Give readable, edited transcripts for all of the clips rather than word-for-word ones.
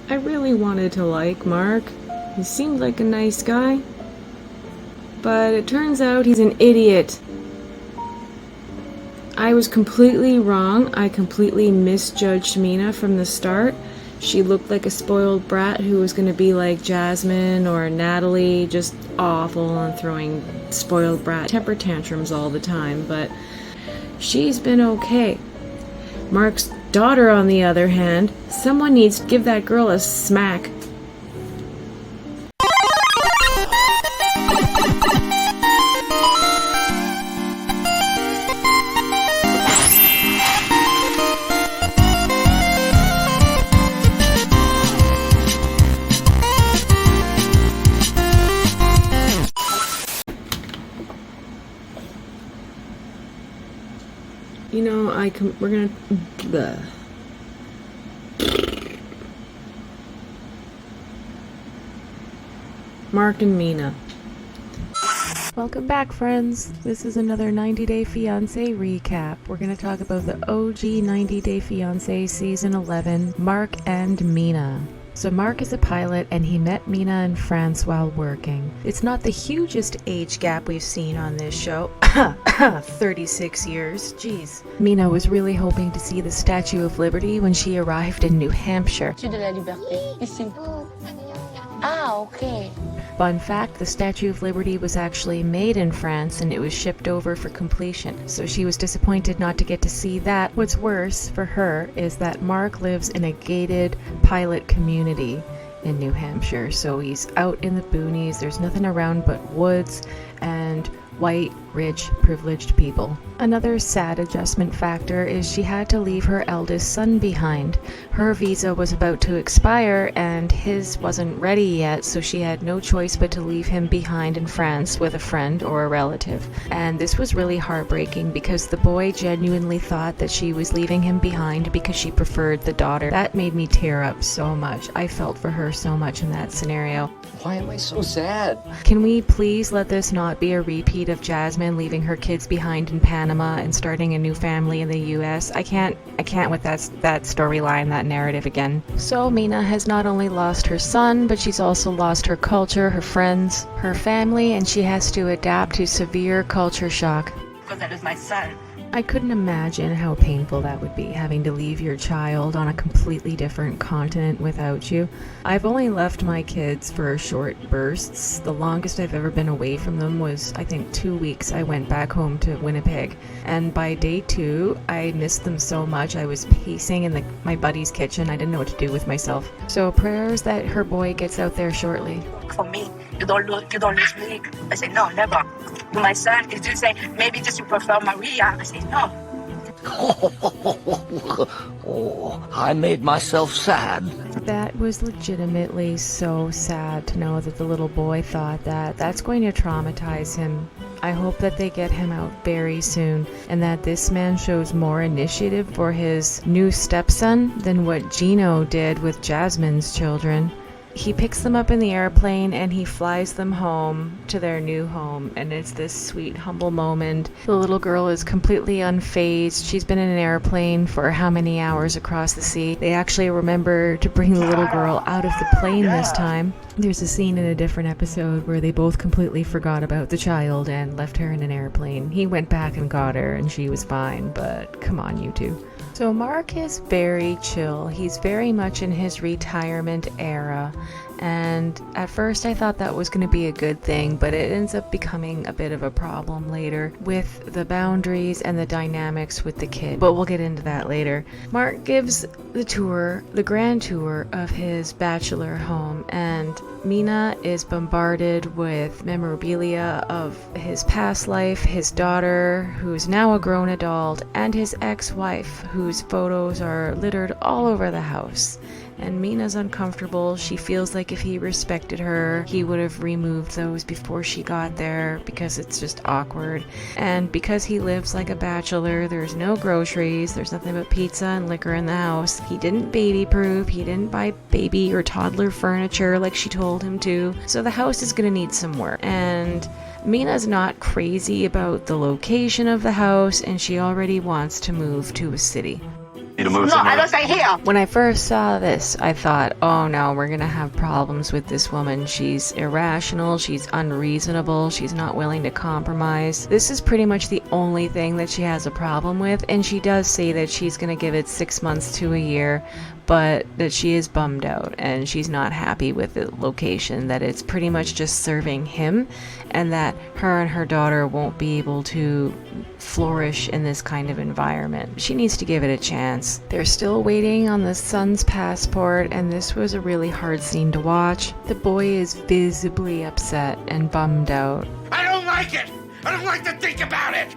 I really wanted to like Mark. He seemed like a nice guy. But it turns out he's an idiot. I was completely wrong. I completely misjudged Mina from the start. She looked like a spoiled brat who was going to be like Jasmine or Natalie, just awful and throwing spoiled brat temper tantrums all the time, but she's been okay. Mark's daughter, on the other hand, someone needs to give that girl a smack. You know, we're gonna... Bleh. Mark and Mina. Welcome back, friends. This is another 90 Day Fiancé recap. We're going to talk about the OG 90 Day Fiancé Season 11, Mark and Mina. So Mark is a pilot and he met Mina in France while working. It's not the hugest age gap we've seen on this show. 36 years, jeez. Mina was really hoping to see the Statue of Liberty when she arrived in New Hampshire. Statue de la Liberté. Ici. Ah, okay. Fun fact, the Statue of Liberty was actually made in France and it was shipped over for completion. So she was disappointed not to get to see that. What's worse for her is that Mark lives in a gated pilot community in New Hampshire. So he's out in the boonies, there's nothing around but woods and white, rich, privileged people. Another sad adjustment factor is she had to leave her eldest son behind. Her visa was about to expire and his wasn't ready yet, so she had no choice but to leave him behind in France with a friend or a relative. And this was really heartbreaking because the boy genuinely thought that she was leaving him behind because she preferred the daughter. That made me tear up so much. I felt for her so much in that scenario. Why am I so sad? Can we please let this not be a repeat of Jasmine leaving her kids behind in Panama and starting a new family in the US? I can't with that storyline, that narrative again. So Mina has not only lost her son, but she's also lost her culture, her friends, her family, and she has to adapt to severe culture shock. Because that is my son. I couldn't imagine how painful that would be, having to leave your child on a completely different continent without you. I've only left my kids for short bursts. The longest I've ever been away from them was, I think, 2 weeks. I went back home to Winnipeg, and by day 2, I missed them so much. I was pacing in my buddy's kitchen. I didn't know what to do with myself. So prayers that her boy gets out there shortly. For me, you don't lose me. I say, no, never. My son is just say, maybe just you prefer Maria. I say, no. Oh, I made myself sad. That was legitimately so sad to know that the little boy thought that. That's going to traumatize him. I hope that they get him out very soon and that this man shows more initiative for his new stepson than what Gino did with Jasmine's children. He picks them up in the airplane and he flies them home to their new home, and it's this sweet, humble moment. The little girl is completely unfazed. She's been in an airplane for how many hours across the sea. They actually remember to bring the little girl out of the plane this time. There's a scene in a different episode where they both completely forgot about the child and left her in an airplane. He went back and got her and she was fine, but come on, you two. So Mark is very chill. He's very much in his retirement era. And at first I thought that was going to be a good thing, but it ends up becoming a bit of a problem later with the boundaries and the dynamics with the kid. But we'll get into that later. Mark gives the grand tour of his bachelor home, and Mina is bombarded with memorabilia of his past life, his daughter, who's now a grown adult, and his ex-wife, whose photos are littered all over the house. And Mina's uncomfortable. She feels like if he respected her, he would have removed those before she got there because it's just awkward. And because he lives like a bachelor, there's no groceries, there's nothing but pizza and liquor in the house. He didn't baby-proof, he didn't buy baby or toddler furniture like she told him to. So the house is gonna need some work. And Mina's not crazy about the location of the house, and she already wants to move to a city. Need to move No, I somewhere. don't stay here. When I first saw this, I thought, oh no, we're gonna have problems with this woman. She's irrational, she's unreasonable, she's not willing to compromise. This is pretty much the only thing that she has a problem with, and she does say that she's gonna give it 6 months to a year, but that she is bummed out and she's not happy with the location, that it's pretty much just serving him, and that her and her daughter won't be able to flourish in this kind of environment. She needs to give it a chance. They're still waiting on the son's passport, and this was a really hard scene to watch. The boy is visibly upset and bummed out. I don't like it! I don't like to think about it!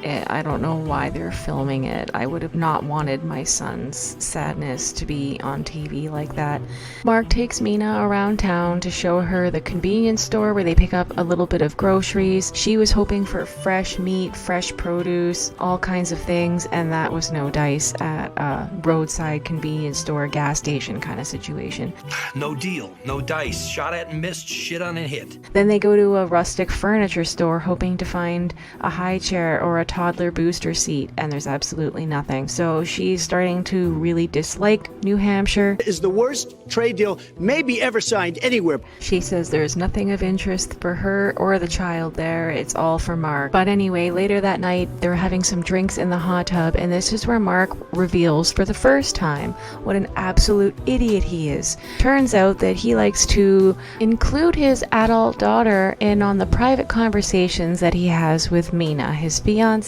I don't know why they're filming it. I would have not wanted my son's sadness to be on TV like that. Mark takes Mina around town to show her the convenience store where they pick up a little bit of groceries. She was hoping for fresh meat, fresh produce, all kinds of things, and that was no dice at a roadside convenience store, gas station kind of situation. No deal, no dice, shot at and missed, shit on and hit. Then they go to a rustic furniture store hoping to find a high chair or a toddler booster seat, and there's absolutely nothing. So she's starting to really dislike New Hampshire. Is the worst trade deal maybe ever signed anywhere. She says there's nothing of interest for her or the child there. It's all for Mark. But anyway, later that night, they're having some drinks in the hot tub, and this is where Mark reveals for the first time what an absolute idiot he is. Turns out that he likes to include his adult daughter in on the private conversations that he has with Mina, his fiancé.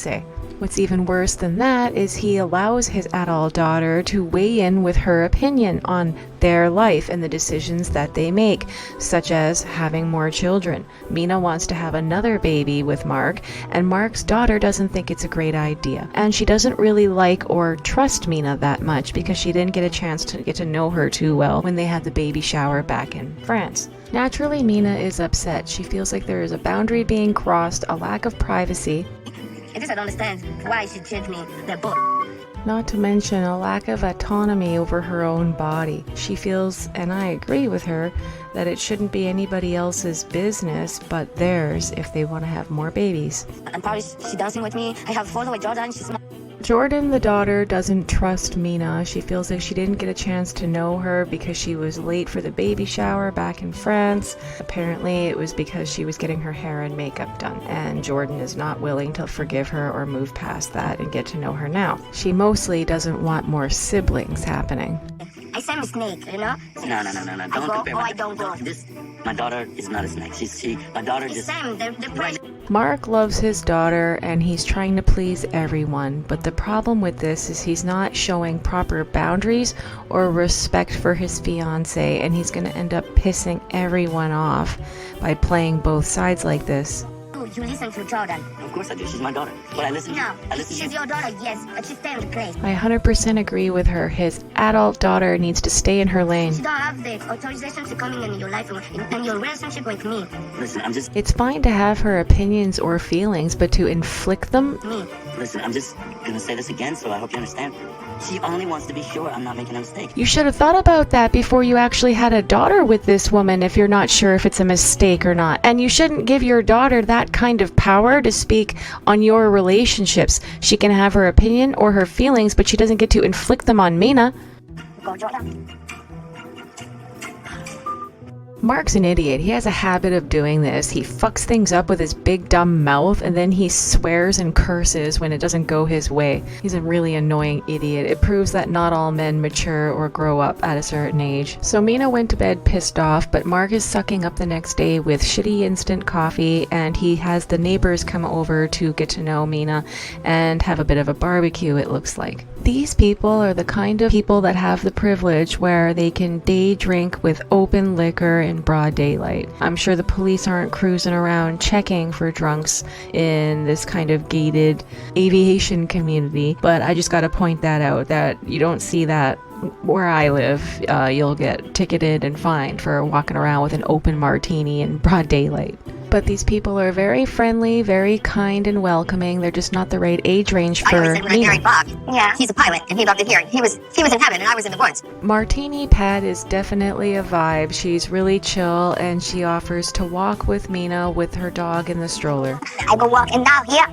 What's even worse than that is he allows his adult daughter to weigh in with her opinion on their life and the decisions that they make, such as having more children. Mina wants to have another baby with Mark, and Mark's daughter doesn't think it's a great idea. And she doesn't really like or trust Mina that much because she didn't get a chance to get to know her too well when they had the baby shower back in France. Naturally, Mina is upset. She feels like there is a boundary being crossed, a lack of privacy, I just don't understand why she treats me that boy. not to mention a lack of autonomy over her own body. She feels, and I agree with her, that it shouldn't be anybody else's business but theirs if they want to have more babies. I'm probably she dancing with me. I have a photo with Jordan. She's Jordan, the daughter, doesn't trust Mina. She feels like she didn't get a chance to know her because she was late for the baby shower back in France. Apparently, it was because she was getting her hair and makeup done, and Jordan is not willing to forgive her or move past that and get to know her now. She mostly doesn't want more siblings happening. I am a snake, you know? No. Don't compare. I don't go. My daughter is not a snake. My daughter just. Sam, they're pregnant. Mark loves his daughter and he's trying to please everyone, but the problem with this is he's not showing proper boundaries or respect for his fiancée, and he's going to end up pissing everyone off by playing both sides like this. You listen to Jordan. Of course I do. She's my daughter. But I listen. No, I listen. she's your daughter, yes, but she stay in the place. I 100% agree with her. His adult daughter needs to stay in her lane. She don't have the authorization to come in your life and your relationship with me. Listen, I'm just. It's fine to have her opinions or feelings, but to inflict them? Me. Listen, I'm just gonna say this again, so I hope you understand. She only wants to be sure I'm not making a mistake. You should have thought about that before you actually had a daughter with this woman if you're not sure if it's a mistake or not. And you shouldn't give your daughter that kind of power to speak on your relationships. She can have her opinion or her feelings, but she doesn't get to inflict them on Mina. Go, Jordan. Mark's an idiot. He has a habit of doing this. He fucks things up with his big dumb mouth, and then he swears and curses when it doesn't go his way. He's a really annoying idiot. It proves that not all men mature or grow up at a certain age. So Mina went to bed pissed off, but Mark is sucking up the next day with shitty instant coffee, and he has the neighbors come over to get to know Mina and have a bit of a barbecue, it looks like. These people are the kind of people that have the privilege where they can day drink with open liquor in broad daylight. I'm sure the police aren't cruising around checking for drunks in this kind of gated aviation community, but I just gotta point that out, that you don't see that where I live. You'll get ticketed and fined for walking around with an open martini in broad daylight. But these people are very friendly, very kind and welcoming. They're just not the right age range for Mina. Bob. Yeah. He's a pilot, and he loved it here. He was in heaven, and I was in the woods. Martini Pat is definitely a vibe. She's really chill, and she offers to walk with Mina with her dog in the stroller. I go walking down here.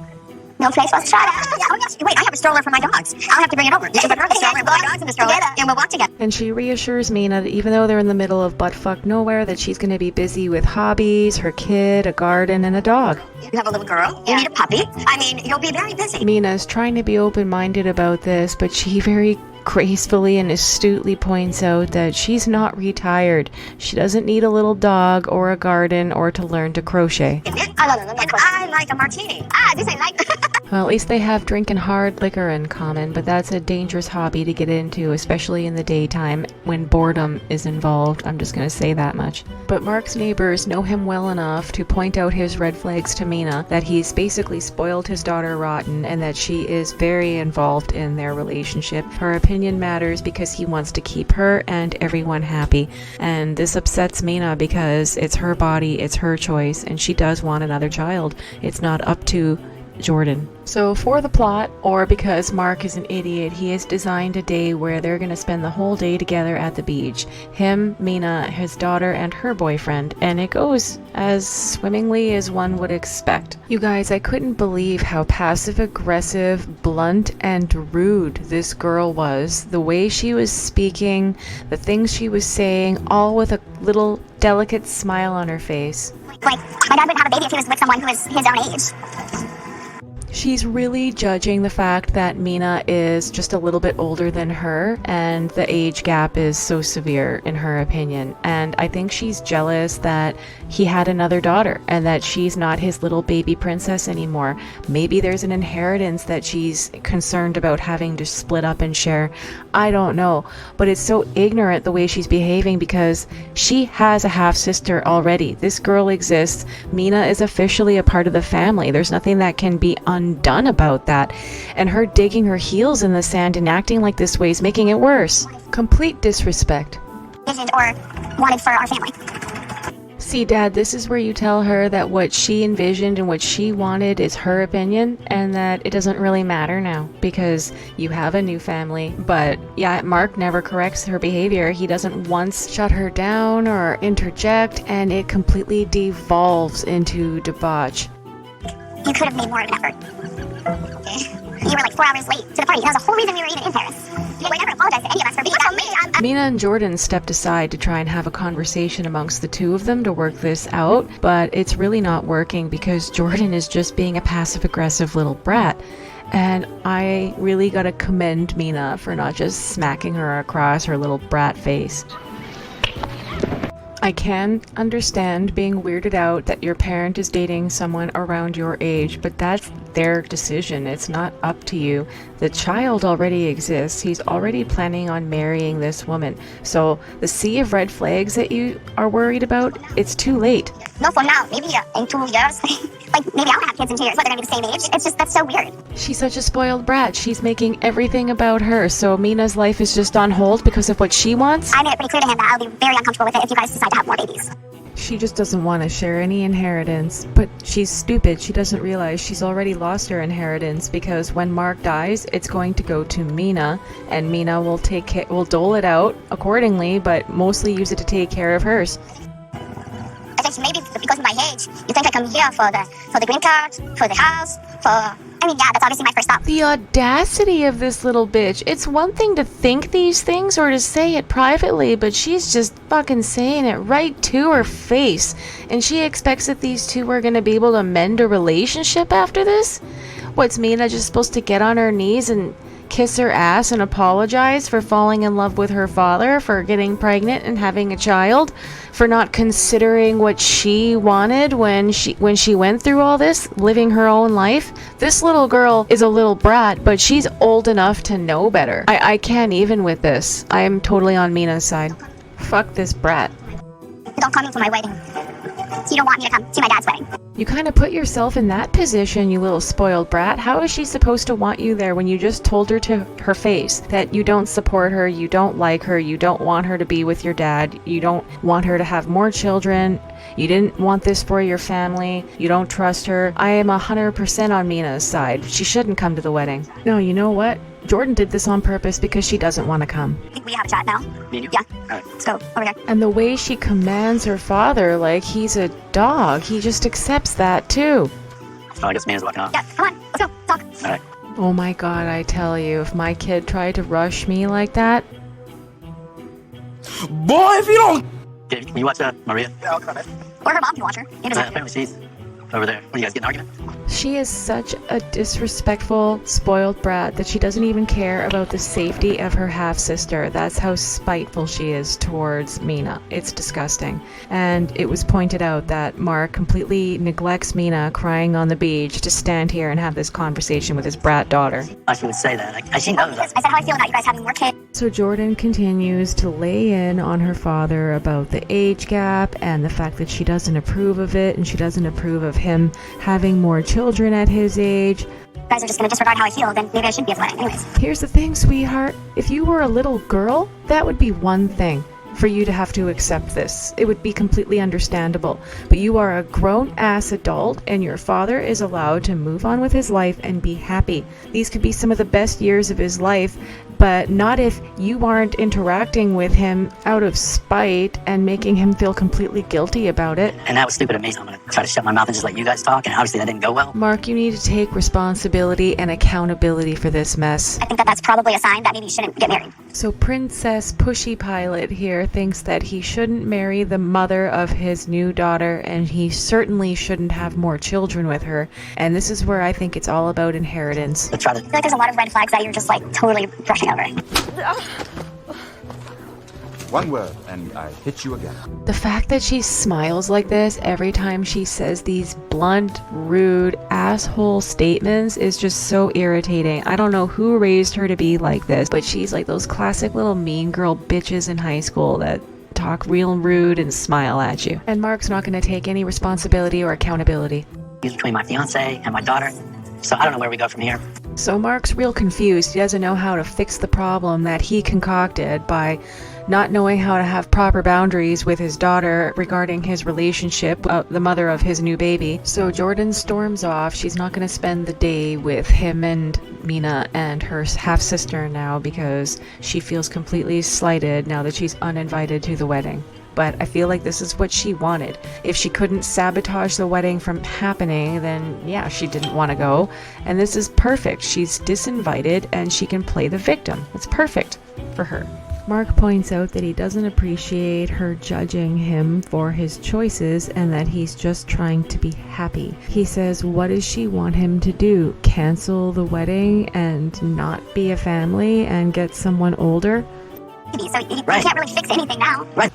No place for us to try that. Yeah, oh yes. Wait, I have a stroller for my dogs. I'll have to bring it over. You can put her in the stroller and put my dogs in the stroller, and we'll walk together. And she reassures Mina that even though they're in the middle of buttfuck nowhere, that she's going to be busy with hobbies, her kid, a garden, and a dog. You have a little girl. You need a puppy. I mean, you'll be very busy. Mina's trying to be open-minded about this, but she very gracefully and astutely points out that she's not retired. She doesn't need a little dog or a garden or to learn to crochet. I like a martini. I just say like. Well, at least they have drinking hard liquor in common, but that's a dangerous hobby to get into, especially in the daytime when boredom is involved. I'm just going to say that much. But Mark's neighbors know him well enough to point out his red flags to Mina, that he's basically spoiled his daughter rotten and that she is very involved in their relationship. Her opinion matters because he wants to keep her and everyone happy. And this upsets Mina because it's her body, it's her choice, and she does want another child. It's not up to Jordan. So for the plot, or because Mark is an idiot, he has designed a day where they're going to spend the whole day together at the beach. Him, Mina, his daughter, and her boyfriend. And it goes as swimmingly as one would expect. You guys, I couldn't believe how passive-aggressive, blunt, and rude this girl was. The way she was speaking, the things she was saying, all with a little delicate smile on her face. Like, my dad wouldn't have a baby if he was with someone who was his own age. She's really judging the fact that Mina is just a little bit older than her, and the age gap is so severe in her opinion. And I think she's jealous that he had another daughter and that she's not his little baby princess anymore. Maybe there's an inheritance that she's concerned about having to split up and share. I don't know, but it's so ignorant the way she's behaving because she has a half sister already. This girl exists. Mina is officially a part of the family. There's nothing that can be undone about that. And her digging her heels in the sand and acting like this way is making it worse. Complete disrespect. Or wanted for our family. See, Dad, this is where you tell her that what she envisioned and what she wanted is her opinion and that it doesn't really matter now because you have a new family. But yeah, Mark never corrects her behavior. He doesn't once shut her down or interject, and it completely devolves into debauch. You could have made more of an effort. You were like 4 hours late to the party. That was the whole reason we were even in Paris. You would never apologize to any of us for being late. Mina and Jordan stepped aside to try and have a conversation amongst the two of them to work this out, but it's really not working because Jordan is just being a passive-aggressive little brat. And I really gotta commend Mina for not just smacking her across her little brat face. I can understand being weirded out that your parent is dating someone around your age, but that's their decision. It's not up to you. The child already exists. He's already planning on marrying this woman. So the sea of red flags that you are worried about, it's too late. No, for now. Maybe in 2 years. Like, maybe I'll have kids in 2 years, but they're going to be the same age. It's just, that's so weird. She's such a spoiled brat. She's making everything about her. So Mina's life is just on hold because of what she wants? I made it pretty clear to him that I'll be very uncomfortable with it if you guys decide to have more babies. She just doesn't want to share any inheritance, but she's stupid. She doesn't realize she's already lost her inheritance because when Mark dies, it's going to go to Mina, and Mina will will dole it out accordingly, but mostly use it to take care of hers. I think maybe because of my age, you think I come here for the green card, for the house, I mean, yeah, that's obviously my first stop. The audacity of this little bitch. It's one thing to think these things or to say it privately, but she's just fucking saying it right to her face. And she expects that these two are gonna be able to mend a relationship after this? What's Mina just supposed to get on her knees and kiss her ass and apologize for falling in love with her father, for getting pregnant and having a child, for not considering what she wanted when she went through all this, living her own life? This little girl is a little brat, but she's old enough to know better. I can't even with this. I am totally on Mina's side. Fuck this brat. Don't come to my wedding. You don't want me to come to my dad's wedding. You kind of put yourself in that position, you little spoiled brat. How is she supposed to want you there when you just told her to her face that you don't support her, you don't like her, you don't want her to be with your dad, you don't want her to have more children, you didn't want this for your family, you don't trust her? I am 100% on Mina's side. She shouldn't come to the wedding. No, you know what? Jordan did this on purpose because she doesn't want to come. We have a chat now. Me and you? Yeah. Alright. Let's go over there. And the way she commands her father like he's a dog, he just accepts that too. Oh, I guess Mina's walking off. Yeah, come on. Let's go. Talk. Oh my god, I tell you, if my kid tried to rush me like that, Boy, if you don't... Can you watch Maria? Or her mom can watch her. Either way. Apparently she's over there. What, you guys getting an argument? she is such a disrespectful, spoiled brat that she doesn't even care about the safety of her half-sister. That's how spiteful she is towards Mina. It's disgusting. And it was pointed out that Mark completely neglects Mina crying on the beach to stand here and have this conversation with his brat daughter. I should say that. She knows. I said how I feel about you guys having more kids. So Jordan continues to lay in on her father about the age gap and the fact that she doesn't approve of it, and she doesn't approve of him having more children at his age. You guys are just going to disregard how I feel, then maybe I shouldn't be at the wedding. Anyways. Here's the thing, sweetheart. If you were a little girl, that would be one thing for you to have to accept this. It would be completely understandable. But you are a grown-ass adult, and your father is allowed to move on with his life and be happy. These could be some of the best years of his life, but not if you aren't interacting with him out of spite and making him feel completely guilty about it. And that was stupid of me, so I'm going to try to shut my mouth and just let you guys talk, and obviously that didn't go well. Mark, you need to take responsibility and accountability for this mess. I think that that's probably a sign that maybe you shouldn't get married. So Princess Pushy Pilot here thinks that he shouldn't marry the mother of his new daughter, and he certainly shouldn't have more children with her. And this is where I think it's all about inheritance. Let's try to... I feel like there's a lot of red flags that you're just like totally brushing over. One word, and I hit you again. The fact that she smiles like this every time she says these blunt, rude, asshole statements is just so irritating. I don't know who raised her to be like this, but she's like those classic little mean girl bitches in high school that talk real rude and smile at you. And Mark's not going to take any responsibility or accountability. He's between my fiance and my daughter, so I don't know where we go from here. So Mark's real confused. He doesn't know how to fix the problem that he concocted by not knowing how to have proper boundaries with his daughter regarding his relationship, the mother of his new baby. So Jordan storms off. She's not going to spend the day with him and Mina and her half-sister now because she feels completely slighted now that she's uninvited to the wedding. But I feel like this is what she wanted. If she couldn't sabotage the wedding from happening, then yeah, she didn't want to go. And this is perfect. She's disinvited and she can play the victim. It's perfect for her. Mark points out that he doesn't appreciate her judging him for his choices and that he's just trying to be happy. He says, what does she want him to do? Cancel the wedding and not be a family and get someone older? So you can't really fix anything now. Right.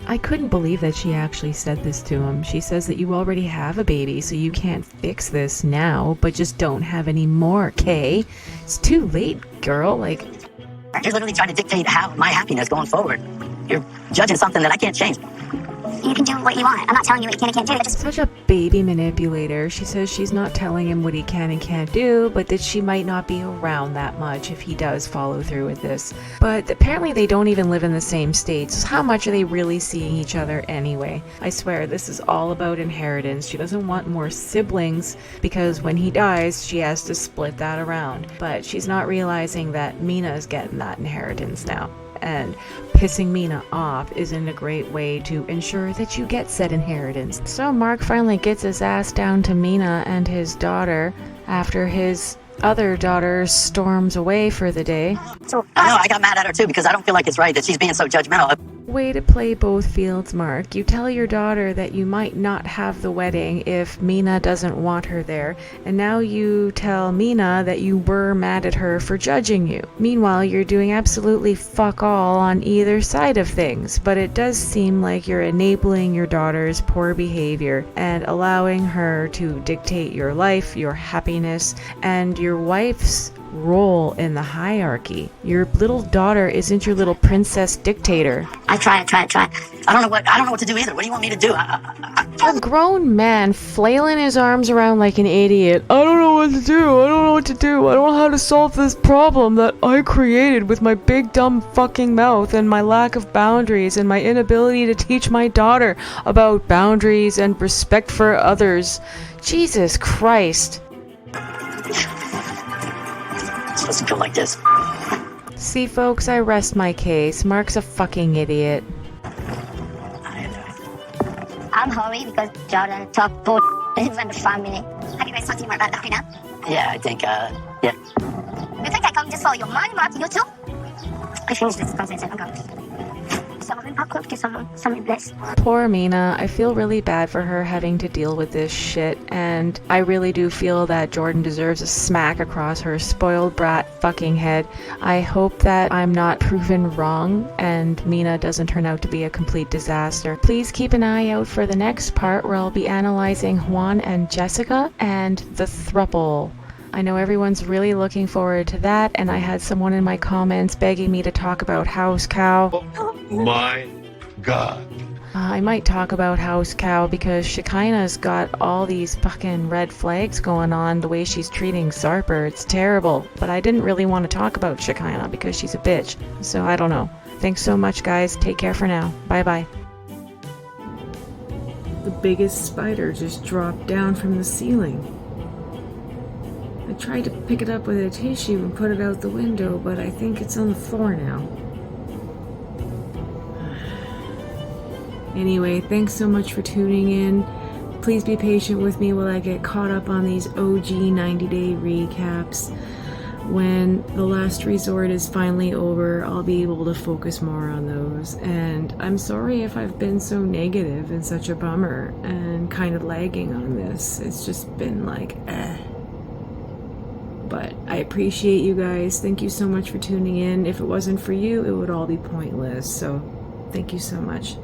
I couldn't believe that she actually said this to him. She says that you already have a baby, so you can't fix this now, but just don't have any more, Kay. It's too late, girl. Like, you're literally trying to dictate how my happiness going forward. You're judging something that I can't change. You can do what you want. I'm not telling you what you can and can't do. Just such a baby manipulator. She says she's not telling him what he can and can't do, but that she might not be around that much if he does follow through with this. But apparently they don't even live in the same state, so how much are they really seeing each other anyway? I swear, this is all about inheritance. She doesn't want more siblings because when he dies, she has to split that around. But she's not realizing that Mina's getting that inheritance now. And pissing Mina off isn't a great way to ensure that you get said inheritance. So Mark finally gets his ass down to Mina and his daughter after his other daughter storms away for the day. So I know I got mad at her too because I don't feel like it's right that she's being so judgmental. Way to play both fields, Mark. You tell your daughter that you might not have the wedding if Mina doesn't want her there, and now you tell Mina that you were mad at her for judging you. Meanwhile, you're doing absolutely fuck all on either side of things, but it does seem like you're enabling your daughter's poor behavior and allowing her to dictate your life, your happiness, and your wife's role in the hierarchy. Your little daughter isn't your little princess dictator. I try. I don't know what to do either. What do you want me to do? A grown man flailing his arms around like an idiot. I don't know what to do. I don't know how to solve this problem that I created with my big dumb fucking mouth and my lack of boundaries and my inability to teach my daughter about boundaries and respect for others. Jesus Christ. It's supposed to feel like this. See, folks, I rest my case. Mark's a fucking idiot. I'm hurry because Jordan talked bull in the family. you guys talk to me more about that right now? Yeah, I think, yeah. You think I come just for your money, Mark? You too? I finished this conversation. I'm going. Someone popcorn to someone bless. Poor Mina. I feel really bad for her having to deal with this shit, and I really do feel that Jordan deserves a smack across her spoiled brat fucking head. I hope that I'm not proven wrong and Mina doesn't turn out to be a complete disaster. Please keep an eye out for the next part where I'll be analyzing Juan and Jessica and the throuple. I know everyone's really looking forward to that, and I had someone in my comments begging me to talk about House Cow. My God. I might talk about House Cow because Shekinah's got all these fucking red flags going on the way she's treating Zarper. It's terrible. But I didn't really want to talk about Shekinah because she's a bitch. So I don't know. Thanks so much, guys. Take care for now. Bye-bye. The biggest spider just dropped down from the ceiling. I tried to pick it up with a tissue and put it out the window, but I think it's on the floor now. Anyway, thanks so much for tuning in. Please be patient with me while I get caught up on these OG 90-day recaps. When The Last Resort is finally over, I'll be able to focus more on those. And I'm sorry if I've been so negative and such a bummer and kind of lagging on this. It's just been like, But I appreciate you guys. Thank you so much for tuning in. If it wasn't for you, it would all be pointless. So thank you so much.